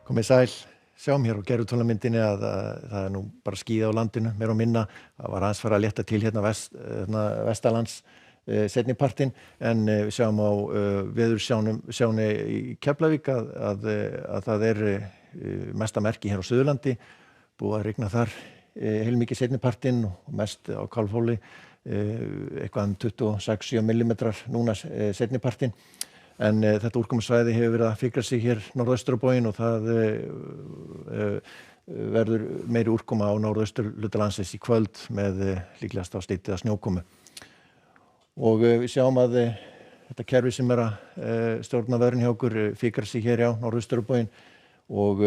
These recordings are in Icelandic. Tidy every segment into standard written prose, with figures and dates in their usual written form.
Komið sæl, sjáum hér á gervitunglamyndinni að það nú bara skíða á landinu, meira og minna. Það var aðeins fara að létta til hérna vestanlands seinni partinn, en við sjáum á veðursjáni í Keflavík að það mesta merki hér á Suðurlandi, búið að rigna þar heilmikið seinni partinn og mest á Kálfhóli, eitthvað 26-7 millimetrar núna seinni partinn. En þetta úrkomusvæði hefur verið að fikra sig hér norðaustur á bóginn og það verður meiri úrkoma á norðausturhluta landsins í kvöld með líklegast á slitið að snjókomu. Og við sjáum að þetta kerfi sem að stjórna veðrinu hjá okkur fikrar sig hér á norðaustur á bóginn og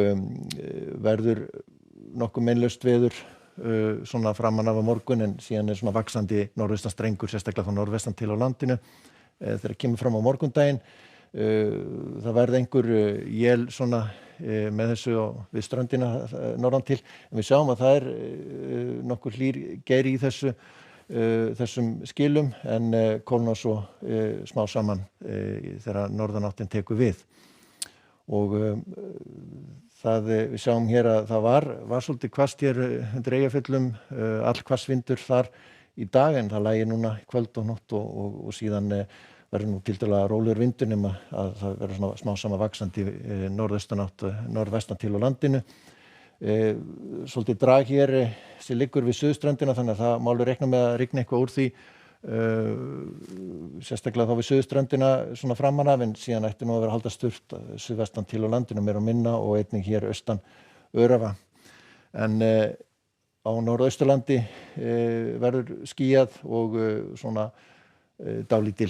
verður nokkuð meinlaust veður svona framan af á morgun, en síðan svona vaxandi norðaustan strengur, sérstaklega frá norðvestan til á landinu. Þegar kemur fram á morgundaginn, það verði einhver él svona með þessu við ströndina norðan til, en við sjáum að það nokkur hlýr geiri í þessum skilum, en kólnar svo smá saman þegar norðanáttin tekur við. Og við sjáum hér að það var svolítið hvasst hér undir Eyjafjöllum, allhvassvindur þar í dag, en það lægir núna í kvöld og nótt og síðan verður nú tiltölulega rólegur vindur, nema að það verður svona smá sama vaxandi norðaustanátt, norðvestan til á landinu. Svolítið drag hér sem liggur við suðurströndina, þannig að það má alveg reikna með að rigna eitthvað úr því, sérstaklega þá við suðurströndina svona framan af, en síðan ætti nú að vera að halda sturt suðvestan til á landinu meira og minna og einnig hér austan Öræfa. En á norðausturlandi verður skýjað og svona dálítil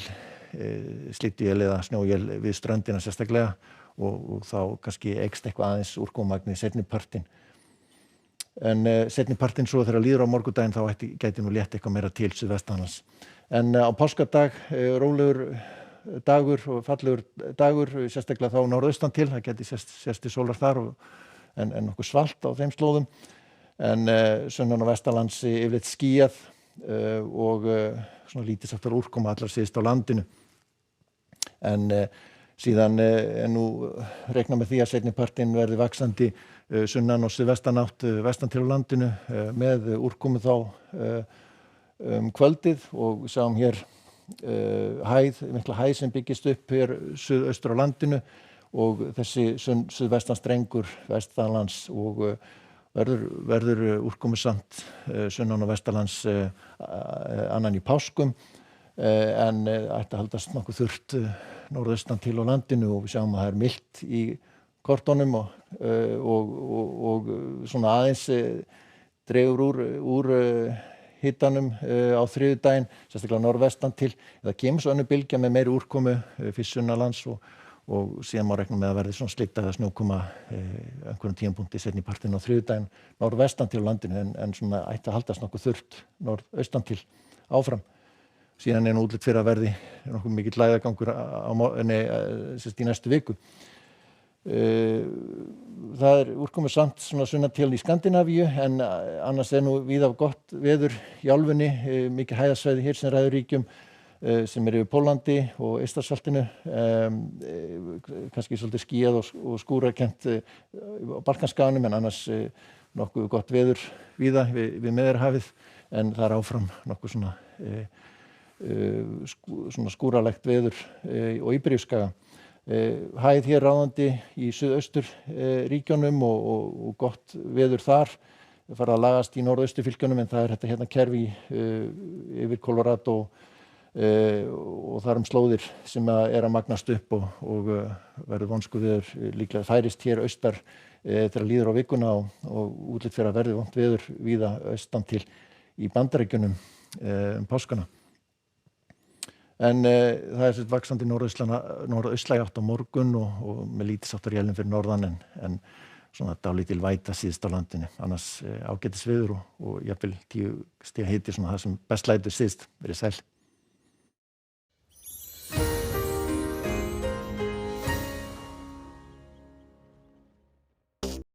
slydduél eða snjóél við ströndina sérstaklega og þá kannski eykst eitthvað aðeins úrkomumagnið seinni partinn. En seinni partinn svo þegar líður á morgundaginn þá gæti nú létt eitthvað meira til suðvestanlands. En á páskadag rólegur dagur og fallegur dagur, sérstaklega þá norðaustan til, það gæti sést til sólar þar en nokkuð svalt á þeim slóðum. En sunnan og vestanlands yfirleitt skýjað og svona lítilsháttar úrkoma allar síðust á landinu. En síðan nú reikna með því að seinni partinn verði vaxandi sunnan og suðvestanátt vestan til á landinu með úrkomu þá kvöldið, og við sjáum hér mikla hæð sem byggist upp hér suðaustur á landinu og þessi suðvestan strengur vestanlands og verður úrkomusamt sunnan og vestanlands annan í páskum, en ætti að haldast nokkuð þurrt norðaustan til á landinu og við sjáum að það milt í kortunum og svona aðeins dregur úr hitanum á þriðjudaginn, sérstaklega norðvestan til. Það kemur svo önnur bylgja með meiri úrkomu fyrst sunnanlands og síðan má reikna með að verði svona slydda eða snjókoma einhverjum tímapunkti seinni partinn á þriðjudaginn norðvestan til á landinu, en svona ætti að haldast nokkuð þurrt norðaustan til áfram. Síðan nú útlit fyrir að verði nokkuð mikill lægðagangur í næstu viku. Það úrkomusamt svona sunnan til í Skandinavíu, en annars nú víða gott veður í álfunni, mikið hæðasvæði hér sem ræður ríkjum sem yfir Póllandi og Eystrasaltinu, kannski svolítið skýjað og skúrakennt á Balkanskaganum, en annars nokkuð gott veður víða við Miðjarðarhafið, en það áfram nokkuð svona skúralegt veður og Íberíuskaga. Hæð hér ráðandi í suðaustur ríkjunum og gott veður þar, farið að lagast í norðausturfylkjunum, en það þetta hérna kerfi yfir Colorado og þar slóðir sem að magnast upp og verður vonskuveður líklega færist hér austar þegar líður á vikuna og útlit fyrir að verði vont veður víða austan til í Bandaríkjunum páskana. En það sér vaxandi norðaustlæg átt á morgun og með lítilsháttar élum fyrir norðan, en svona dálítil væta síðst á landinu. Annars ágætis veður og jafnvel 10 stiga hiti, svona það sem best lætur síðst. Verið sæl.